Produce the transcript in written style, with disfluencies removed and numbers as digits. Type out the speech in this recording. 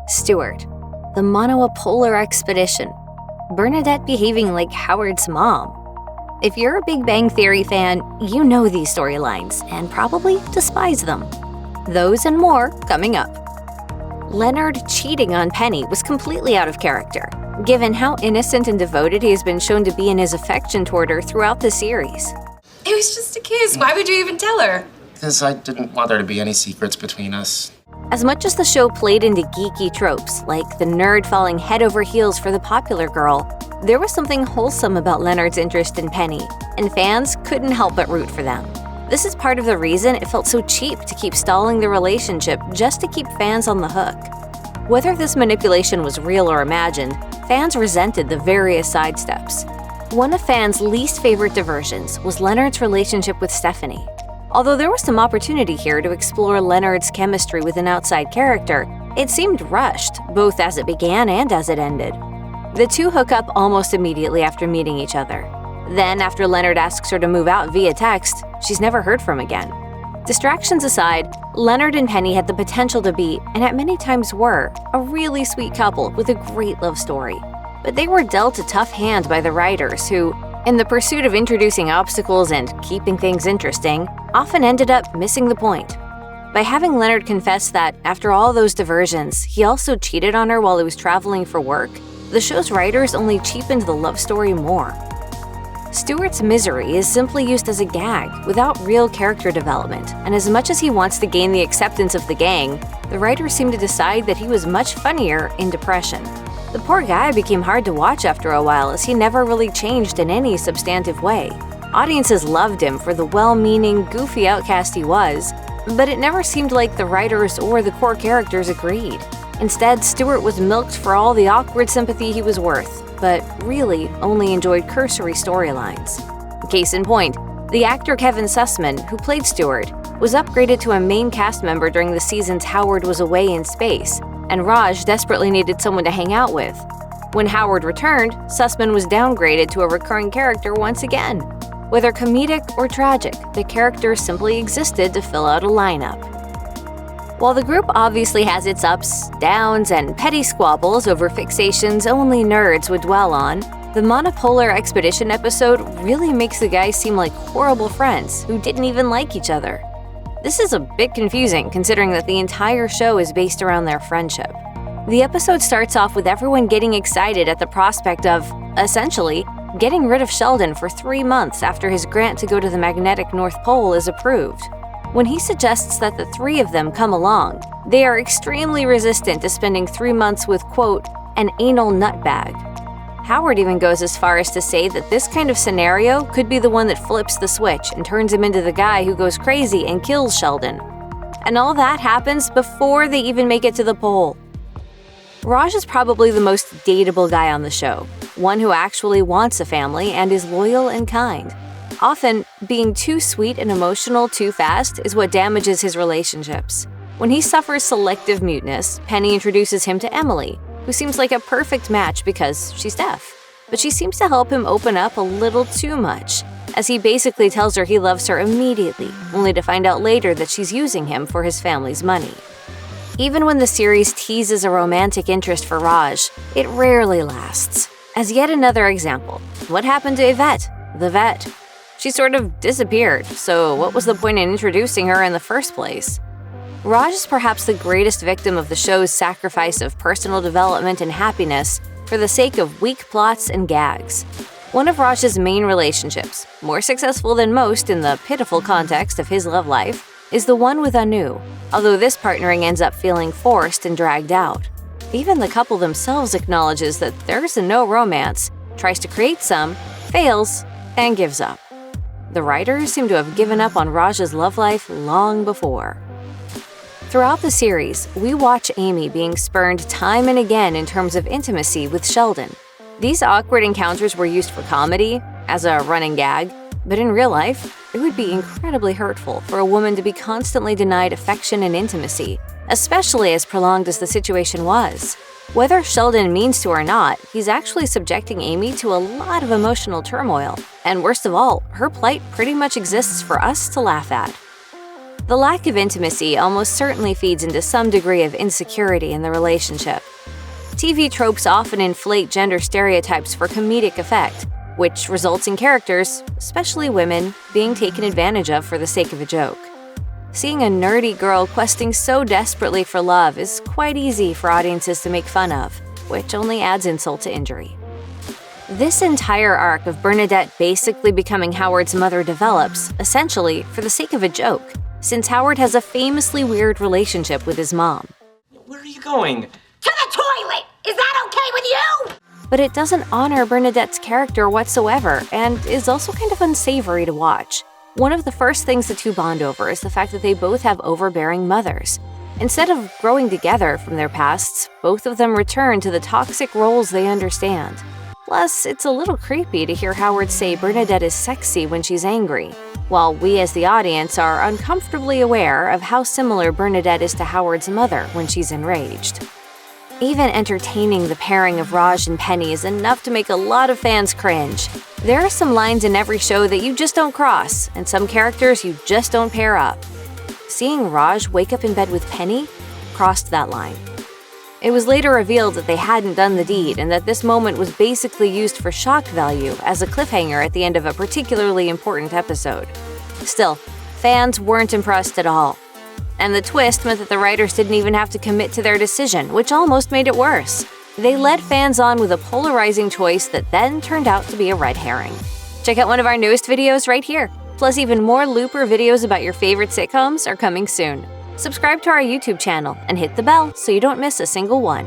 Stuart, the Monopolar Expedition, Bernadette behaving like Howard's mom. If you're a Big Bang Theory fan, you know these storylines and probably despise them. Those and more coming up. Leonard cheating on Penny was completely out of character, given how innocent and devoted he has been shown to be in his affection toward her throughout the series. It was just a kiss. Why would you even tell her? Because I didn't want there to be any secrets between us. As much as the show played into geeky tropes, like the nerd falling head over heels for the popular girl, there was something wholesome about Leonard's interest in Penny, and fans couldn't help but root for them. This is part of the reason it felt so cheap to keep stalling the relationship just to keep fans on the hook. Whether this manipulation was real or imagined, fans resented the various sidesteps. One of fans' least favorite diversions was Leonard's relationship with Stephanie. Although there was some opportunity here to explore Leonard's chemistry with an outside character, it seemed rushed, both as it began and as it ended. The two hook up almost immediately after meeting each other. Then, after Leonard asks her to move out via text, she's never heard from again. Distractions aside, Leonard and Penny had the potential to be, and at many times were, a really sweet couple with a great love story. But they were dealt a tough hand by the writers who, in the pursuit of introducing obstacles and keeping things interesting, often ended up missing the point. By having Leonard confess that, after all those diversions, he also cheated on her while he was traveling for work, the show's writers only cheapened the love story more. Stuart's misery is simply used as a gag, without real character development, and as much as he wants to gain the acceptance of the gang, the writers seem to decide that he was much funnier in depression. The poor guy became hard to watch after a while as he never really changed in any substantive way. Audiences loved him for the well-meaning, goofy outcast he was, but it never seemed like the writers or the core characters agreed. Instead, Stuart was milked for all the awkward sympathy he was worth, but really only enjoyed cursory storylines. Case in point, the actor Kevin Sussman, who played Stuart, was upgraded to a main cast member during the seasons Howard was away in space, and Raj desperately needed someone to hang out with. When Howard returned, Sussman was downgraded to a recurring character once again. Whether comedic or tragic, the character simply existed to fill out a lineup. While the group obviously has its ups, downs, and petty squabbles over fixations only nerds would dwell on, the Monopolar Expedition episode really makes the guys seem like horrible friends who didn't even like each other. This is a bit confusing considering that the entire show is based around their friendship. The episode starts off with everyone getting excited at the prospect of, essentially, getting rid of Sheldon for 3 months after his grant to go to the magnetic North Pole is approved. When he suggests that the three of them come along, they are extremely resistant to spending 3 months with, quote, an anal nutbag. Howard even goes as far as to say that this kind of scenario could be the one that flips the switch and turns him into the guy who goes crazy and kills Sheldon. And all that happens before they even make it to the pole. Raj is probably the most dateable guy on the show, one who actually wants a family and is loyal and kind. Often, being too sweet and emotional too fast is what damages his relationships. When he suffers selective muteness, Penny introduces him to Emily, who seems like a perfect match because she's deaf. But she seems to help him open up a little too much, as he basically tells her he loves her immediately, only to find out later that she's using him for his family's money. Even when the series teases a romantic interest for Raj, it rarely lasts. As yet another example, what happened to Yvette, the vet? She sort of disappeared, so what was the point in introducing her in the first place? Raj is perhaps the greatest victim of the show's sacrifice of personal development and happiness for the sake of weak plots and gags. One of Raj's main relationships, more successful than most in the pitiful context of his love life, is the one with Anu, although this partnering ends up feeling forced and dragged out. Even the couple themselves acknowledges that there's no romance, tries to create some, fails, and gives up. The writers seem to have given up on Raj's love life long before. Throughout the series, we watch Amy being spurned time and again in terms of intimacy with Sheldon. These awkward encounters were used for comedy, as a running gag, but in real life, it would be incredibly hurtful for a woman to be constantly denied affection and intimacy, especially as prolonged as the situation was. Whether Sheldon means to or not, he's actually subjecting Amy to a lot of emotional turmoil, and worst of all, her plight pretty much exists for us to laugh at. The lack of intimacy almost certainly feeds into some degree of insecurity in the relationship. TV tropes often inflate gender stereotypes for comedic effect, which results in characters, especially women, being taken advantage of for the sake of a joke. Seeing a nerdy girl questing so desperately for love is quite easy for audiences to make fun of, which only adds insult to injury. This entire arc of Bernadette basically becoming Howard's mother develops, essentially, for the sake of a joke, since Howard has a famously weird relationship with his mom. Where are you going? To the toilet! Is that okay with you? But it doesn't honor Bernadette's character whatsoever, and is also kind of unsavory to watch. One of the first things the two bond over is the fact that they both have overbearing mothers. Instead of growing together from their pasts, both of them return to the toxic roles they understand. Plus, it's a little creepy to hear Howard say Bernadette is sexy when she's angry, while we as the audience are uncomfortably aware of how similar Bernadette is to Howard's mother when she's enraged. Even entertaining the pairing of Raj and Penny is enough to make a lot of fans cringe. There are some lines in every show that you just don't cross, and some characters you just don't pair up. Seeing Raj wake up in bed with Penny crossed that line. It was later revealed that they hadn't done the deed, and that this moment was basically used for shock value as a cliffhanger at the end of a particularly important episode. Still, fans weren't impressed at all. And the twist meant that the writers didn't even have to commit to their decision, which almost made it worse. They led fans on with a polarizing choice that then turned out to be a red herring. Check out one of our newest videos right here. Plus, even more Looper videos about your favorite sitcoms are coming soon. Subscribe to our YouTube channel and hit the bell so you don't miss a single one.